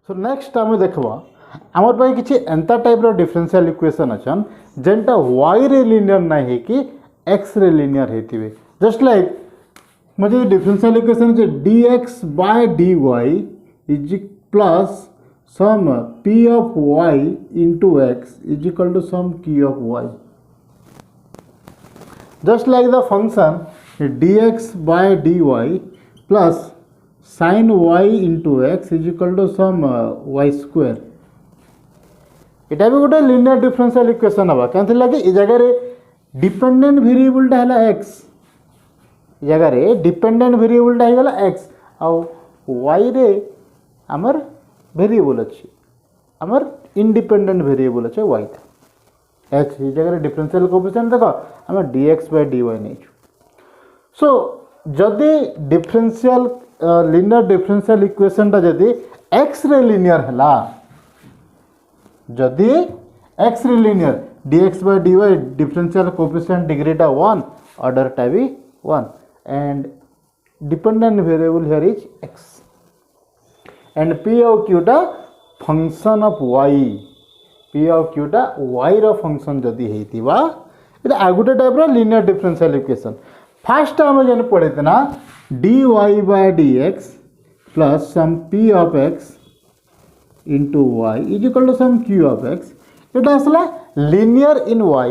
So next आम देखा आमर पाई किसी एंता टाइप रो डिफरेंशियल इक्वेशन अच्छन जेनटा y रे लिनियर ना है कि x रे लिनियर हेतिबे जस्ट लाइक मुझे डिफरेंशियल इक्वेशन जे dx by dy is plus some p of y into x is equal to sum q of y. Just like the function dx by dy plus sin y into x is equal to sum y square. इटा भी गोटे linear differential equation हवा क्या लगे ये जगह dependent variable टा है x जगह डिपेंडेंट वेरिएबल टा हैगला x आउ y रे हमर वेरिएबल अछि हमर इंडिपेंडेंट वेरिएबल अछि y था x ये जगह डिफरेंशियल कोएफिशिएंट देखो हम dx by dy नै छु सो जदि डिफरेंशियल लिनियर डिफरेंशियल इक्वेशन टा जदि x रे लिनियर हला जदि x रे linear dx by dy differential coefficient degree टा 1 ऑर्डर टा भी 1 and dependent variable here is x and p और q टा फंक्शन ऑफ y p और q टा y रो फंक्शन जदि हेतिबा इटा आगुटे टाइप रो लिनियर डिफरेंशियल इक्वेशन फर्स्ट हम जने पढ़े ना dy by dx plus some p of x into y is equal to sum q of x. It is linear in y.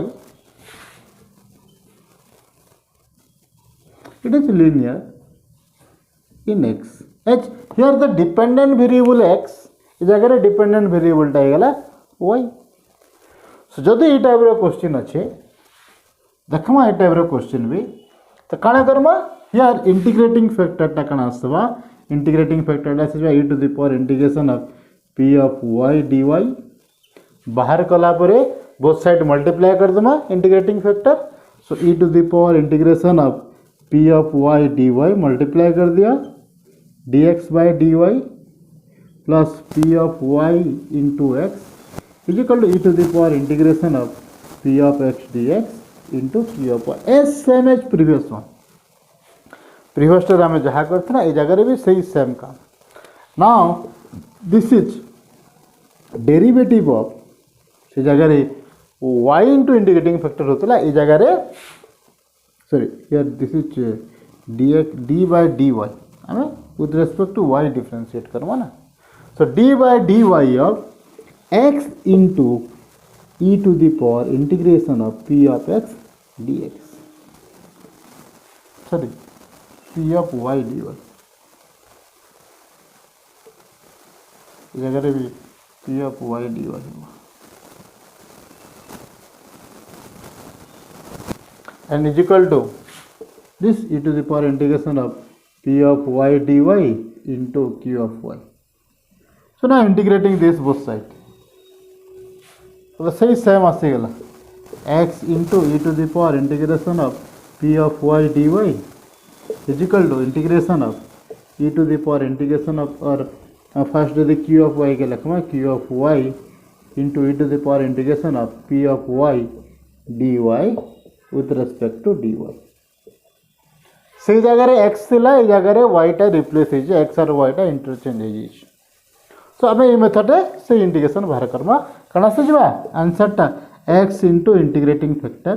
It is linear in x. H here the dependent variable x is अगर dependent variable टा हैगला y. So जदि ये type रो question अच्छे देखमा ये type रो question भी तो काना करमा here integrating factor टा काना आसवा integrating factor that is e to the power integration of p of y dy बाहर कला परे बोथ साइड मल्टीप्लाई कर दमा integrating factor so e to the power integration of p of y dy multiply कर दिया dx by dy plus p of y into x is equal to e to the power integration of p of x dx into q of y as same as previous one previous टर हमें जहाँ करते ना ये जगह भी सही same काम now this is derivative of से जगह y इंटू इंटीग्रेटिंग फैक्टर होता है ये जगह sorry here this is D by D Y हमें with respect to y differentiate करवा ना so D by D Y of x into e to the power integration of p of x dx sorry p of y dy ये जगह भी p of y dy and is equal to this e to the power integration of p of y dy into q of y. So now integrating this both side तो सही same आसीगला x into e to the power integration of p of y dy is equal to integration of e to the power integration of or first यदि q of y के लिखमा q of y into e to the power integration of p of y dy with respect to dy से जगह x थिला ए जगह y टा replace हे जे x और y टा interchange हे जे सो हमें ये मेथड से इंटीग्रेशन बाहर करमा कना से जबा आंसर टा x into इंटीग्रेटिंग फैक्टर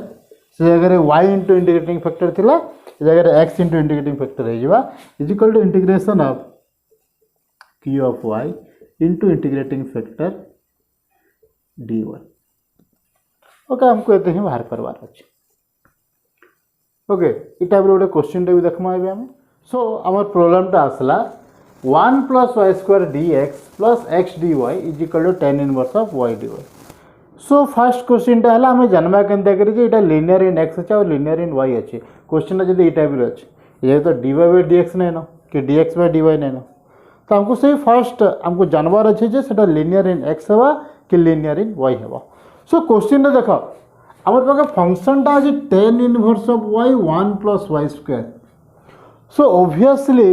से जगह y into इंटीग्रेटिंग फैक्टर थिला ए जगह x into इंटीग्रेटिंग फैक्टर हे जबा is equal to integration of q of y into integrating factor dy okay हमको एते ही बाहर करवार अछि ओके ई टाइप रो क्वेश्चन टा भी देखमा आबे हम सो हमर प्रॉब्लम टा आसला 1 plus y square dx plus x dy is equal to tan inverse of y dy so first question टा हला हमें जानबा केनता करी जे एटा लीनियर इन x अछि और लीनियर इन y अछि क्वेश्चन जदी ई टाइप रो अछि ये तो dy by dx नै न कि dx by dy नै न तो हमको सही फर्स्ट हमको जानवर अच्छे जे सेटा लिनियर इन x हवा कि लिनियर इन y हवा सो क्वेश्चन रे देखो हमर पाके फंक्शन टा अछि tan inverse of y 1 plus y square so obviously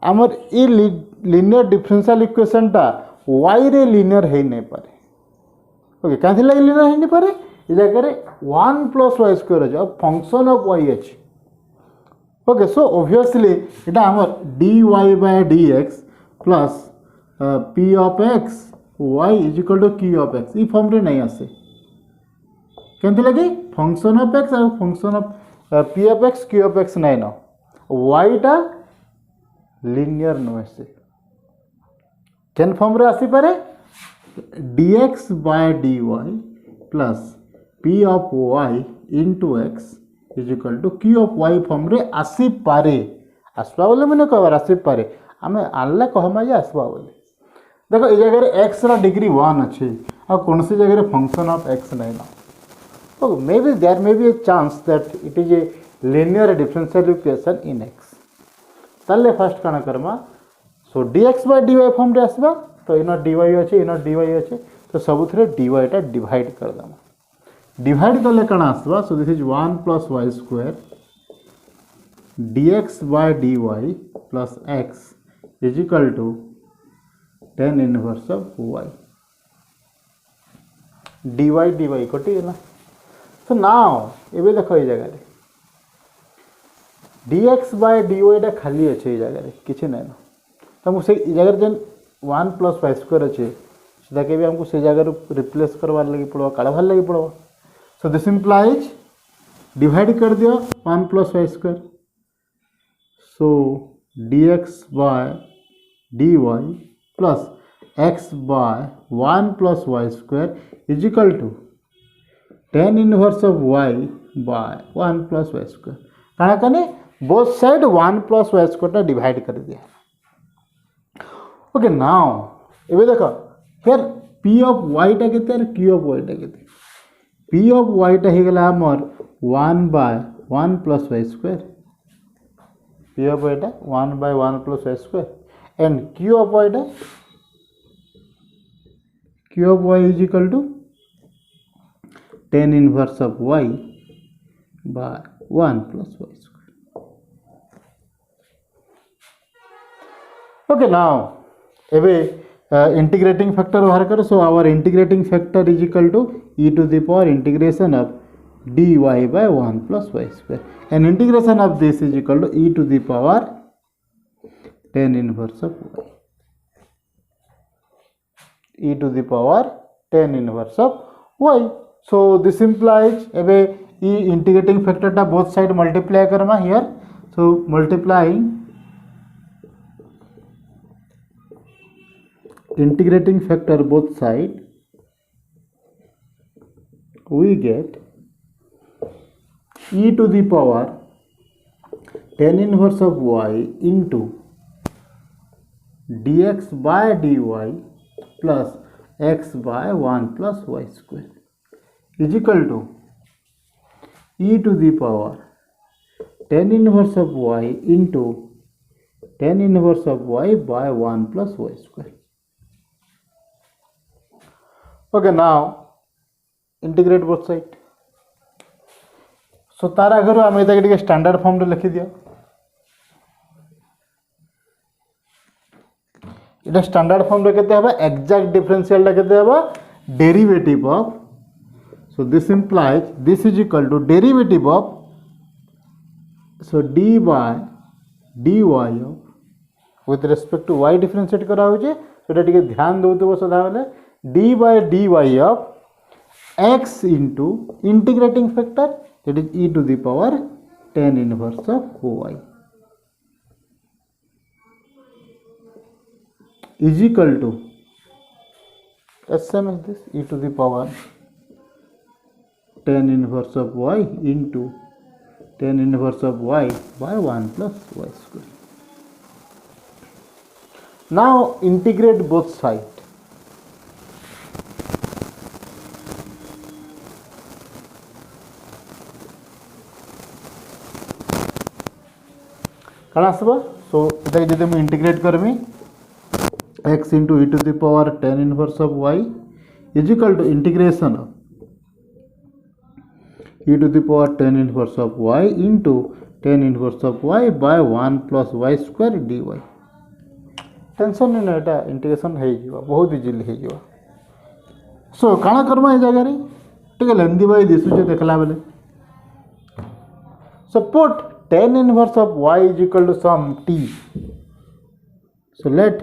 हमर ई लिनियर डिफरेंशियल इक्वेशन टा y रे लिनियर हे नै पारे ओके काहे लगे लिनियर हे नै पारे ई जगह रे 1 plus y square अछि अब फंक्शन ऑफ y अछि ओके सो ऑब्वियसली इटा हमर dy by dx plus P of X Y is equal to Q of X ई फॉर्म रे नहीं आसे केमती लगे फंक्शन ऑफ एक्स और function of P of X Q of X नहीं न वाईटा लिनियर नुहे से केन फॉर्म रे आसी पारे dx by dy plus p of y into x is equal to q of y form रे आसी पारे आसवा बोले मैंने कहबार आसी पारे आम आनला कहमा जे आसवा बोले देखो ये जगह x रा डिग्री 1 अच्छे और कौन सी जगह फंक्शन ऑफ x नहीं ना तो may be there may be a chance that it is a linear differential equation in x ताले फर्स्ट काना करमा so dx by dy form रे आसबा तो इन dy अच्छे इन dy अच्छे तो सबुथिरे dy टा डिवाइड कर दमा डिवाइड कले काना आसबा so this is 1 plus y square dx by dy plus x is equal to tan inverse of y dy कटि गला सो नाउ एबे देखो ये जगह dx बाय dy टा खाली अच्छे ये जगह किछि नै न तो मुझे जगह जेन 1 प्लस y स्क्वायर अच्छे सीधा के भी हमको से जगह रिप्लेस करवार लगी पड़वा काढ़ार लगी पड़वा सो दिस इम्प्लाइज डिवाइड कर दियो 1 plus y square so dx by dy plus x by 1 plus y square is equal to tan inverse of y by 1 plus y square काना कने both side 1 plus y square divide कर दिया okay now एबे देखो here p of y टा केते और q of y टा केते p ऑफ y टा हे गेला हमर 1 by 1 plus y square p of y टा 1 by 1 plus y square and q of y टा q of y is equal to tan inverse of y by 1 plus y square okay now एबे integrating factor बाहर करो so our integrating factor is equal to e to the power integration of dy by 1 plus y square and integration of this is equal to e to the power tan inverse of y e to the power tan inverse of y so this implies एबे e integrating factor टा both side multiply करमा here so multiplying integrating factor both side we get e to the power tan inverse of y into dx by dy plus x by 1 plus y square is equal to e to the power tan inverse of y into tan inverse of y by 1 plus y square. Okay, now integrate both side. So तार आगर आम ये standard form रे लिखि दियो इटा standard form रे केते हबा एग्जैक्ट डिफरेंशियल टा केते हबा derivative of so this implies this is equal to derivative of so d by dy of with respect to y differentiate करा हो जे सेटा टिके ध्यान दउतबो सदा बेले d by dy of x into integrating factor that is e to the power tan inverse of y is equal to same as this e to the power tan inverse of y into tan inverse of y by 1 plus y square. Now integrate both sides. कण आसबा सो इटा जदि मुझे integrate करमी x into e to the power tan inverse of y is equal to integration of e to the power tan inverse of y into tan inverse of y by 1 plus y square dy tension नहीं ना एटा integration हो जिवा बहुत easily हो जिवा सो काना करमा ए जगह रे टिके लेंदी बाय दिसुचे देखला बेले support tan inverse of y is equal to some t. So let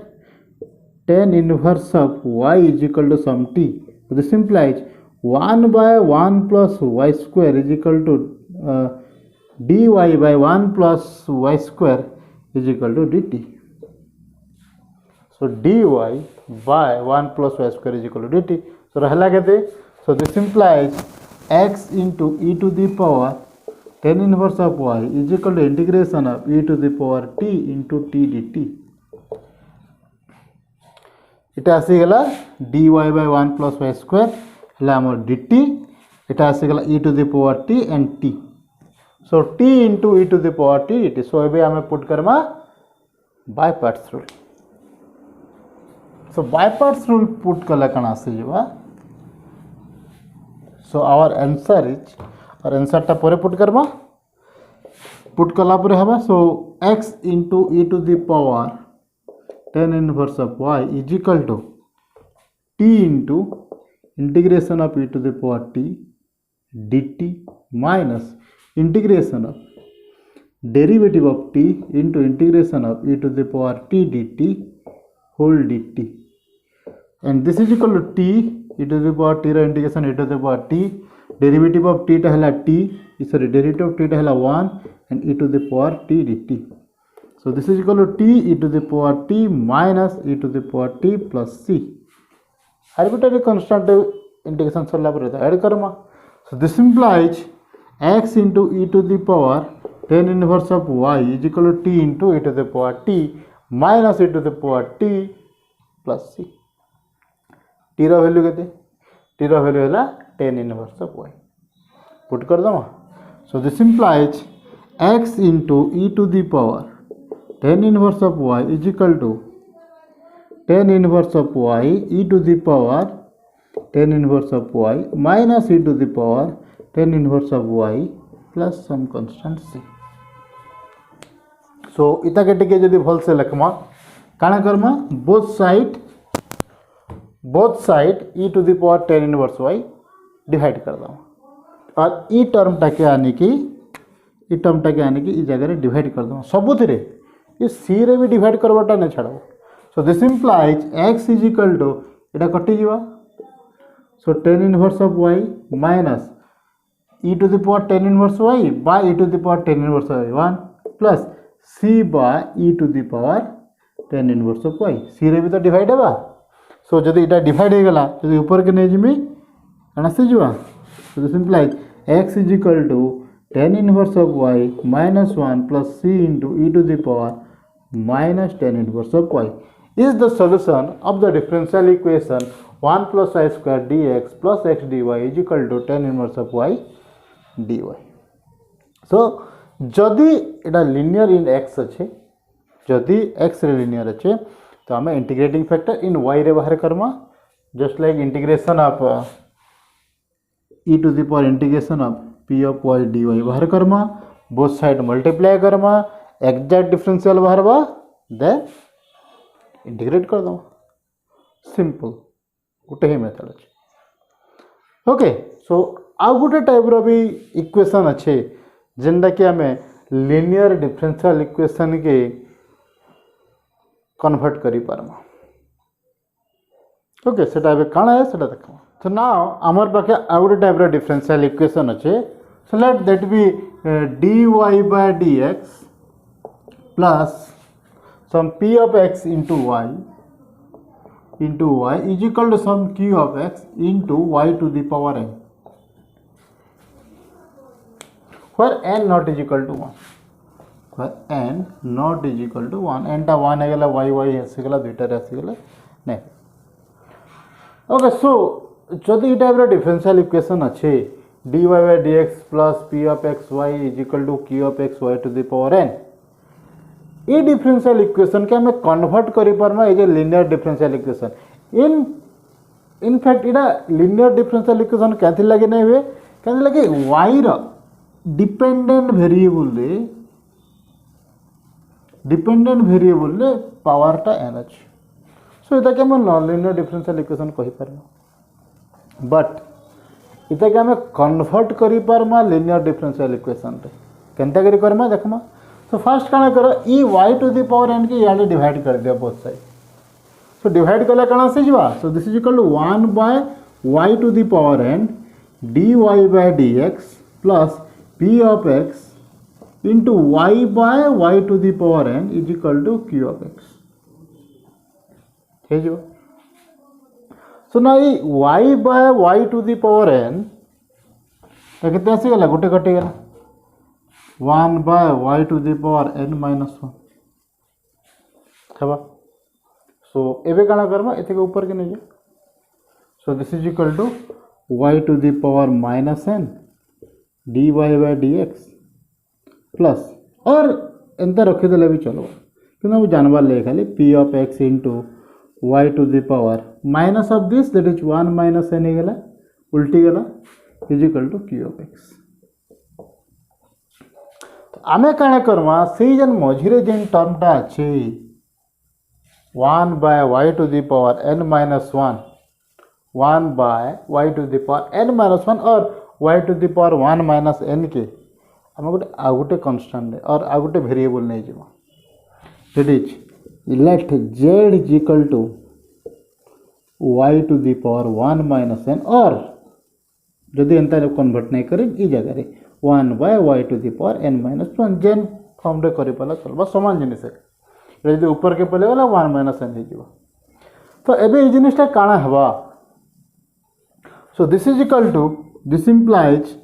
tan inverse of y is equal to some t. So this implies 1 by 1 plus y square is equal to dy by 1 plus y square is equal to dt. So dy by 1 plus y square is equal to dt. So rahla kete? So this implies x into e to the power tan inverse of y is equal to integration of e to the power t into t dt. इटा आसीगला dy by 1 plus y square है आमर dt. इटा आसीगला e to the power t and t. So t into e to the power t dt. So एबे आमे put Karma by parts rule. So by parts rule put कला कण आसी जबा. So our answer is, और answer टा परे put Karma, put कला परे हबा. So x into e to the power tan inverse of y is equal to t into integration of e to the power t dt minus integration of derivative of t into integration of e to the power t dt whole dt. And this is equal to t e to the power t रा integration e to the power t, derivative of t टा हला t, sorry derivative of t टा हला 1 and e to the power t dt. So this is equal to t e to the power t minus e to the power t plus c. Arbitrary constant integration सरला पर add Karma. So this implies x into e to the power tan inverse of y is equal to t into e to the power t minus e to the power t plus c. t रा value केते? t रा value हैला tan inverse of y. Put कर दमा. So this implies x into e to the power tan inverse of y is equal to tan inverse of y e to the power tan inverse of y minus e to the power tan inverse of y plus some constant c. So इता के टिके जदि भल से लिखमा काना Karma, both side e to the power tan inverse y divide कर दमा. और ई टर्म टा के आने की ई जगह रे डिवाइड कर दमा. सबुथिरे ये सी रे भी डिवाइड करवाटा नहीं छाड़ो. So this implies x is equal to एटा कटि जीवा. So tan inverse of y minus e to the power tan inverse y by e to the power tan inverse y 1 plus c by e to the power tan inverse of y. c रे भी तो divide हेबा. सो जदी एटा divide हे गला जदी ऊपर के नै जिमी कना से जीवा. So this implies x is equal to tan inverse of y minus 1 plus c into e to the power minus tan inverse of y is the solution of the differential equation 1 plus y square dx plus x dy is equal to tan inverse of y dy. So जदि एटा linear in x अच्छे, जदि x रे linear अच्छे तो हमें integrating factor in y रे बाहर Karma. just like integration of e to the power integration of p of y dy बाहर Karma, both side multiply Karma, exact differential बाहर बा, then integrate कर दो. simple गोटे ही मेथड अच्छे. ओके. सो आउ गोटे टाइप रो भी इक्वेशन अच्छे जेनटा कि हमें लिनियर डिफरेंशियल इक्वेशन के कन्वर्ट करि पारमा. ओके. सेटा बे काना है सेटा देखो. So now आमर पाखे आउ गोटे टाइप रो डिफरेंशियल इक्वेशन अच्छे. So let that be dy by dx plus some p of x into y is equal to some q of x into y to the power n, where n not is equal to 1. Where n not is equal to 1. n टा 1 है गला y आसीगला दुईटा रे आसीगला नहीं. Okay. सो जदि type रो differential equation अच्छे dy by dx plus p of x y is equal to q of x y to the power n, ये डिफरेंशियल इक्वेशन के हमें कन्वर्ट करि पारमा ए जे linear differential equation. In fact इडा लिनियर डिफरेंशियल इक्वेशन कैथि लगे नै हुए कैथि लगे y रो डिपेंडेंट वेरिएबल ले पावर टा n अछि. सो इता के हम नॉन लिनियर डिफरेंशियल इक्वेशन कहि पारमा. बट इता के हमें कन्वर्ट करि पारमा लिनियर डिफरेंशियल इक्वेशन रे. केनता करि करमा देखमा. तो फर्स्ट काना करो ई y to the power n के याले डिवाइड कर दिया बोथ साइड. सो डिवाइड कले कण आसी जिवा so this is equal to 1 by y to the power n dy by dx plus p of x into y by y to the power n is equal to q of x हे जो सो ना ये y by y to the power n कितने आसी गला गोटे कटि गला 1 by y to the power n minus 1 हेबा सो एबे काना करबा एते के ऊपर के नै जे so this is equal to y to the power minus n dy by dx plus और एंता रखीदे भी चलो कि जानवर ले खाली P of X into Y to the power minus of this that is 1 minus N गला उल्टी गला is equal to Q of X तो आमे काना करवा से जन मझिरे जेन टर्मटा अछि 1 by Y to the power n minus 1 1 by Y to the power n minus 1 और Y to the power 1 minus n के आम गोटे आ गोटे कन्स्टांट और आ गोटे वेरिएबल नहीं जीव that is let z is equal to y to the power 1 minus n और जदि एंता कन्वर्ट नहीं करें ई जगह रे 1 by y to the power n minus 1 जेन फॉर्म रे करि पाला चलबा समान जिनिस है जदि ऊपर के पले वाला 1 माइनस n हे जीव तो एबे ई जिनिसटा काना हवा so this is equal to this implies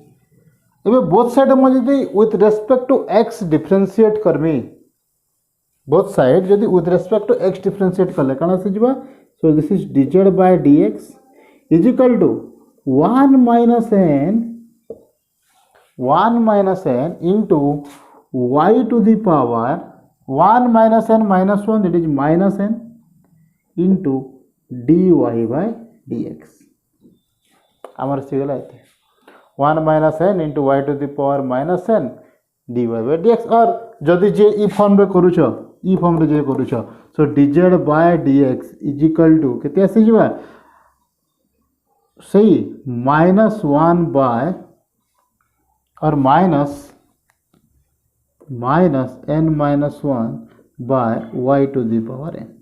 एबे बोथ साइड में जदि with respect to x differentiate करमी बोथ साइड जदि with respect to x differentiate करले काना से जीवा so this is dz by dx is equal to 1 minus n into y to the power 1 minus n minus 1 that is minus n into dy by dx हमर सिगला एते 1 minus N into Y to the power minus N D Y by D X और जदि जे ई form रे करूछ ई form रे जे करूछ so dz by dx is equal to केते आसी जिवा सही माइनस 1 बाय और minus n minus 1 by Y to the power n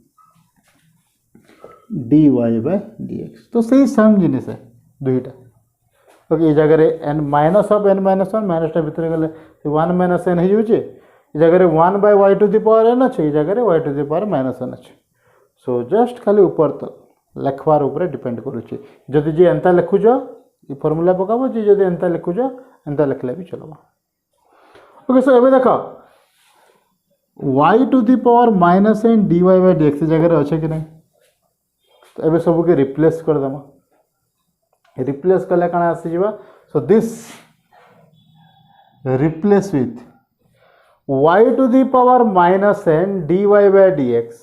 D Y by D X तो सही सम जिनिस है दुईटा ओके ये जगह n minus of n minus 1 minus भीतर गले 1 माइनस n हो जे जगह 1 by y to the power n अच्छे जगह y to the power minus n अच्छे सो जस्ट खाली ऊपर तो लिखवार ऊपर डिपेंड करूची जदि जे एंता लिखु जो ई फार्मूला पकाबो जे जदि एंता लिखु जो एंता लिखले भी चलबा ओके सो एबे देखो y to the power minus n dy by dx जगह अच्छे कि नहीं तो एबे सब के रिप्लेस कर दमा रिप्लेस कले काना आसी जिवा so this replace with y to the power minus n dy by dx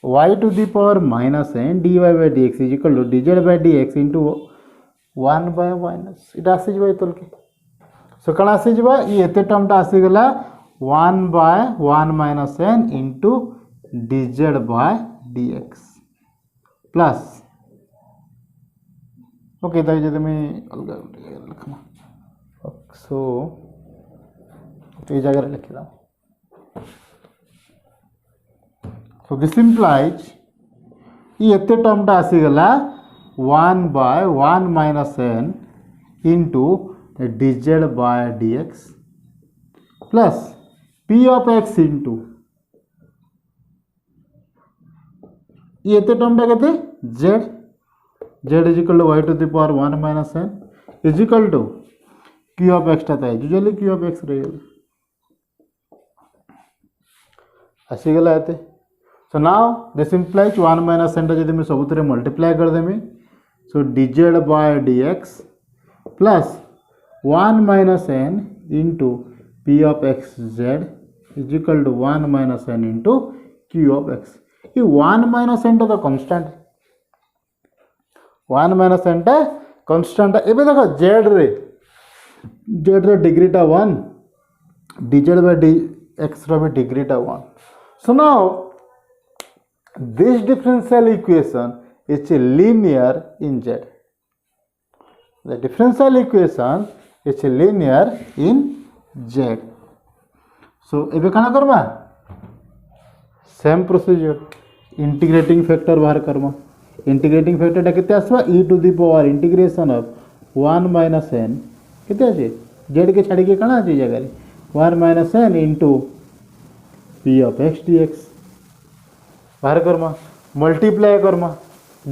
y to the power minus n dy by dx is equal to dz by dx into 1 by minus इटा आसी जिवा तल के सो काना आसी जिवा ई एते टर्मटा आसी गला 1 by 1 minus n into dz by dx plus okay दाइ जदि मैं अलग लिखना सो ये जगह लिखिदा सो दिस इंप्लाइज ये एते टर्मटा आसी गला 1 by 1 minus n into dz by dx plus p of x into ये एते टर्मटा केते z z is equal to y to the power 1 minus n is equal to q of x ता usually q of x रहे आसी गला एते so now this implies 1 minus n जदि मैं सबुतरे मल्टीप्लाई कर देमी so dz by dx plus 1 minus n into p of x z is equal to 1 minus n into q of x ये 1 माइनस n तो कांस्टेंट 1 माइनस n टा constant एबे देखो z रे डिग्री टा 1 dz बाय dx रो भी degree टा 1 सो now this differential equation is linear in z the differential equation is linear in z so एबे काना करबा सेम प्रोसीजर इंटीग्रेटिंग फैक्टर बाहर करमा इंटीग्रेटिंग फैक्टर केते आसवा e to the power integration of 1 minus n केते अछि z के छाड़ी के कणा अछि जगह रे 1 minus n into p of x dx बाहर Karma multiply Karma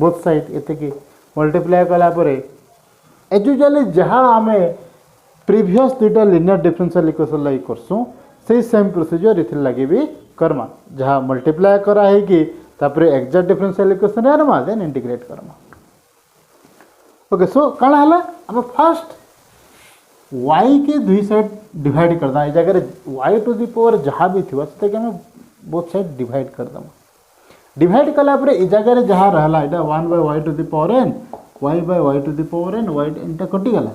both side एते के मल्टीप्लाई कला परे एक्चुअली जहाँ आमे प्रीवियस दुटा लिनियर डिफरेंशियल इक्वेशन लाइक करसु से सेम प्रोसीजर इथिर लगे भी करमा जहाँ मल्टीप्लाई करा है कि तापरे एग्जैक्ट डिफरेंशियल इक्वेशन आनमा देन इंटीग्रेट करमा ओके सो काना हला हम फर्स्ट y के दुई साइड डिवाइड करदा ए जगह y टू द पावर जहाँ भी थिवा से के हम बोथ साइड डिवाइड कर दमा डिवाइड कला परे ए जगह जहाँ रहला एटा 1 by y to the power n y by y to the power n y इनटा कटि गला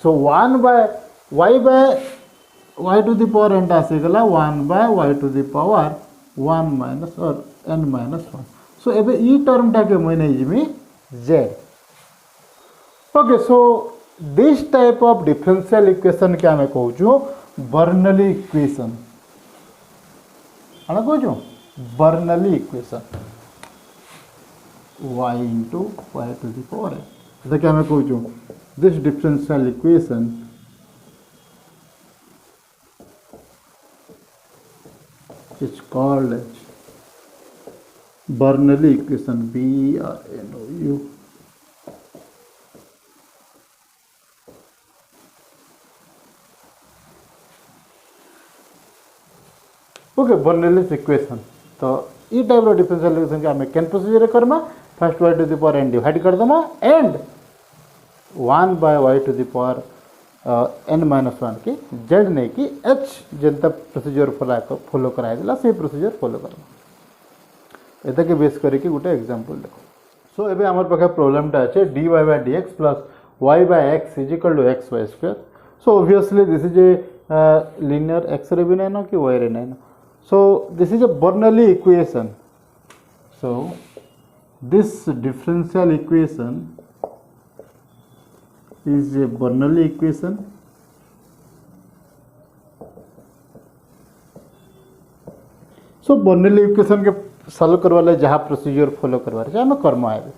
so 1 by y to the power n आसी गला 1 by y to the power 1 minus और n माइनस 1 सो एबे ई टर्म टा के मैं नहीं जिमी z okay so this type of differential equation के हमें कहू छु बर्नौली इक्वेशन आना कहू छु Bernoulli equation y into y to the power n जैसे कि हमें कहू छु this differential equation is called as Bernoulli equation B-R-N-O-U okay Bernoulli's equation तो ई टाइप ऑफ डिफरेंशियल इक्वेशन के हमें कैन प्रोसीजर करना first y to the power n divide कर दमा and 1 by y to the power n minus 1 के z नहीं कि h जनता प्रोसीजर फॉलो कराई दिला से प्रोसीजर फॉलो करना एता के बेस करके गोटे एग्जांपल देखो सो एबे हमर पाखे प्रॉब्लम टा আছে dy by dx plus y by x is equal to x y square so obviously this is a linear x रे भी नहीं ना कि y रे नहीं ना so this is a Bernoulli equation so this differential equation is a Bernoulli equation so Bernoulli equation के solve करवाले जहाँ प्रोसीजर फॉलो करवारे जे हमें कर्म आए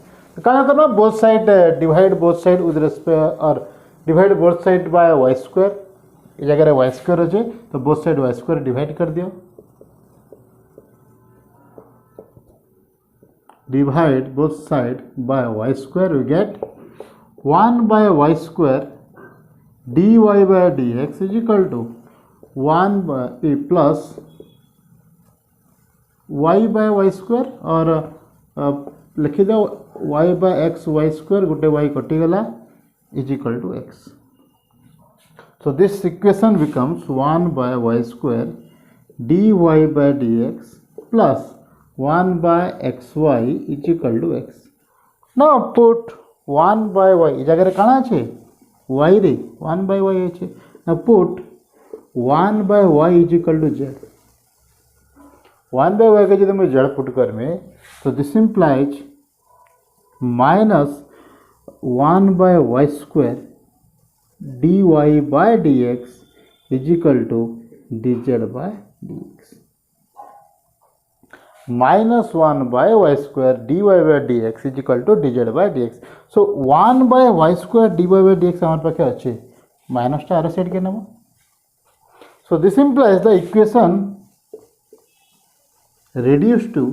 काना करना both side divide both side with respect और divide both side by y square ए जगह y स्क्वायर अछि तो both side y square divide कर दियो divide both side by y square we get 1 by y square dy by dx is equal to 1 by a plus y by y square और लिखि दो y by x y square गोटे y कटि गला is equal to x so this equation becomes 1 by y square dy by dx plus 1 by xy is equal to x now put 1 by y इस जगह काना छे y रे 1 by y है now put 1 by y is equal to z 1 by y के जब मैं z put कर में तो this implies minus 1 by y square dy by dx is equal to dz by dx minus 1 by y square dy by dx is equal to dz by dx so 1 by y square dy by dx हमारे पाखे अच्छे minus टा are side के नाम so this implies the equation reduced to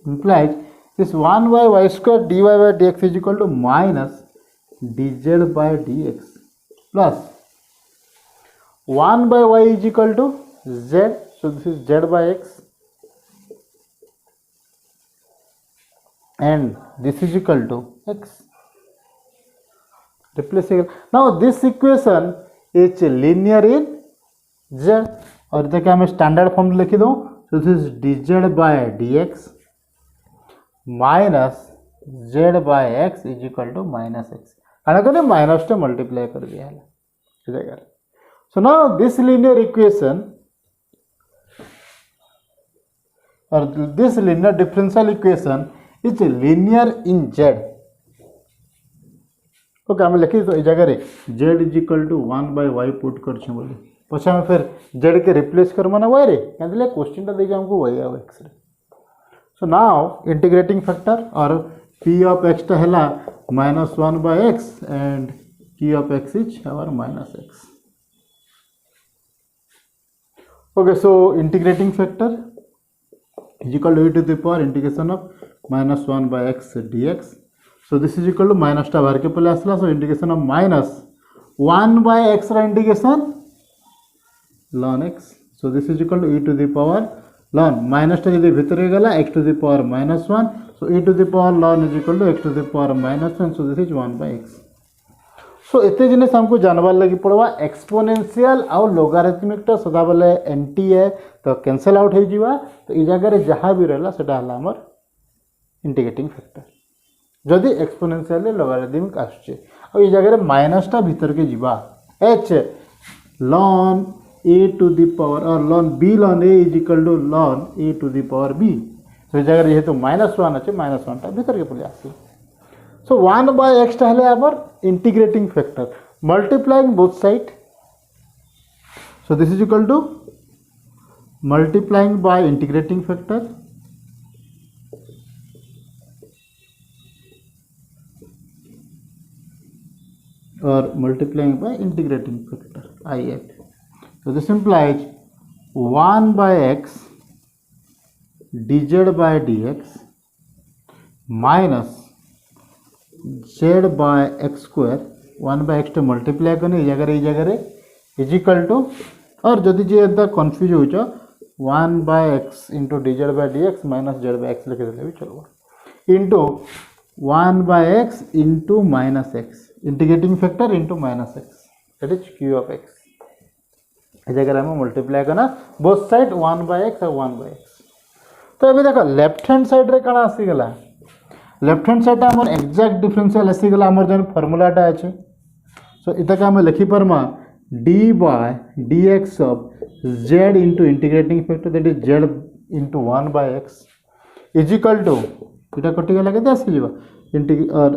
implies this 1 by y square dy by dx is equal to minus dz by dx plus 1 by y is equal to z so this is z by x and this is equal to x replaceable now this equation is linear in z और इधर क्या मैं standard form लिखी दूँ so this is dz by dx minus z by x is equal to minus x खाना करने minus टे multiply कर दिया है so now this linear equation or this linear differential equation is linear in z okay आम लिखी तो जगह z is equal to 1 by y put कर पछे हम फिर जेड के रिप्लेस करबा ना वाई रे कहले क्वेश्चन टा देखि हमको वाई आ एक्स रे। सो नाउ इंटीग्रेटिंग फैक्टर और पी ऑफ एक्स टा हैला -1/x and q of x is our -x. Okay, so integrating factor is equal to e to the power integration of -1/x dx. So this is equal to minus टा बाहर के पहले आसला, so integration of -1/x रा integration ln x. So this is equal to e to the power ln minus टा यदि भीतर गला x to the power -1, so e to the power ln is equal to x to the power -1, so this is 1/x. सो एते जिनिस हमको जानवार लगी पड़वा exponential आउ लोगारिथमिक तो सदा बेले एंटी है तो कैंसल आउट हो जीवा, तो ई जगह रे जहाँ भी रहला सेटा हला हमर इंटीग्रेटिंग फैक्टर जदि एक्सपोनेंशियल लोगारिथमिक आछे और ई जगह रे माइनस टा भीतर के जीवा h ln a to the power और ln b ln a is equal to ln a to the power b. तो ई जगह रे जेहेतु -1 আছে -1 टा भीतर के पले आसी. So 1/x टा हले हमर integrating factor multiplying both side. So this is equal to multiplying by integrating factor or multiplying by integrating factor IF. So this implies 1/x dz by dx minus z by x square 1/x to multiply करने ई जगह is equal to और जदि जे एदा confuse हो 1/x into dz by dx minus z by x लिखे देले भी चलबो into 1/x into -x integrating factor into -x that is q of x. ई जगह हम मल्टीप्लाई करना बोथ साइड 1/x और 1/x. तो अभी देखो लेफ्ट हैंड साइड रे कणा आसी गला लेफ्ट हैंड साइड आमर एक्जाक्ट डिफरेंशियल आसी गला आमर जन फार्मूलाटा अछि. सो इता का हम लिखि परमा d by dx of z into integrating factor that is z into 1/x is equal to इटा कटि गला केते आसी जीवा और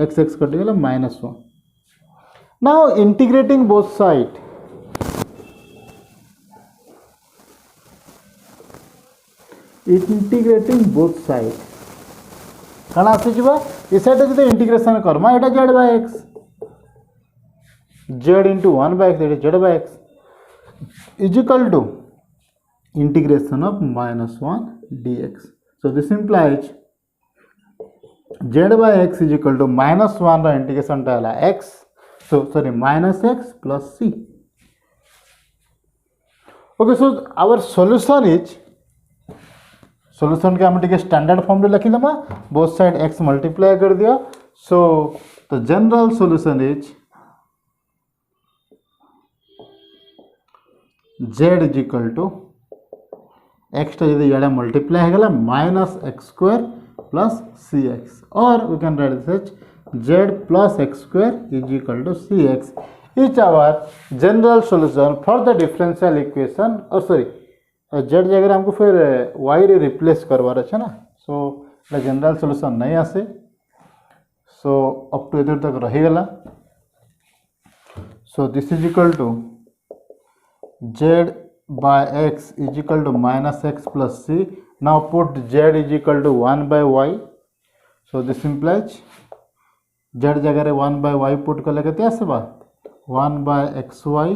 x कटि गला -1. नाउ इंटीग्रेटिंग बोथ साइड कण आसी जीवा ए साइड जदि integration Karma Etah z by x z into 1/x that is z by x is equal to integration of -1 dx. So this implies z by x is equal to -1 रा integration टा हला x, so sorry -x plus c. Okay, so our solution is solution के हम टिके standard form रे लिखि दमा both side x multiply कर दिया. So the general solution is z is equal to x टा यदि याडा मल्टीप्लाई हो गला -x² plus cx और we can write this z plus x² is equal to cx is our general solution for the differential equation. और sorry z जगह हमको फिर y रे रिप्लेस करवार है ना, सो जनरल सॉल्यूशन नहीं आसे. सो अप टू इधर तक रही गला. So this is equal to z by x is equal to -x plus c. Now put z is equal to 1/y. So this implies z जगह रे 1/y पुट कर केते आसबा 1/xy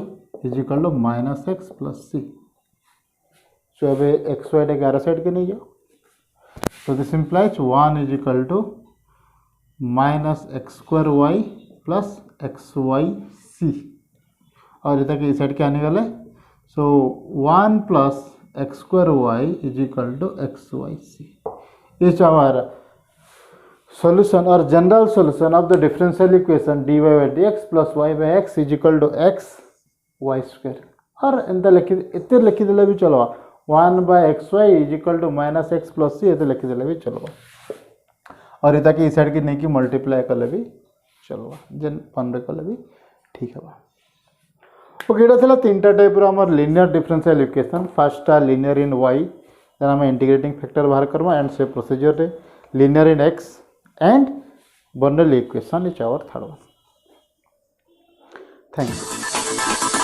is equal to -x plus c. So अब x Y ग्यारह side के नहीं जाओ. So this implies 1 is equal to -x² y plus xyc और इधर के साइड क्या निकले. So 1 plus x² y is equal to xyc is our solution or general solution of the differential equation dy by dx plus y by x is equal to x y². और एंता लिखि इते लिखि देले भी चलवा 1/xy is equal to -x plus c ये लिखि देले भी चलवा और इता के साइड की नहीं कि मल्टीप्लाई कर ले भी चलवा जेन 15 कर ले भी ठीक है. ओके एटा थला तीनटा टाइप रो हमर लीनियर डिफरेंशियल इक्वेशन. फर्स्ट टा लीनियर इन y देन हम इंटीग्रेटिंग फैक्टर बाहर करबा एंड से प्रोसीजर रे linear in x and Bernoulli equation is our third one. Thank you.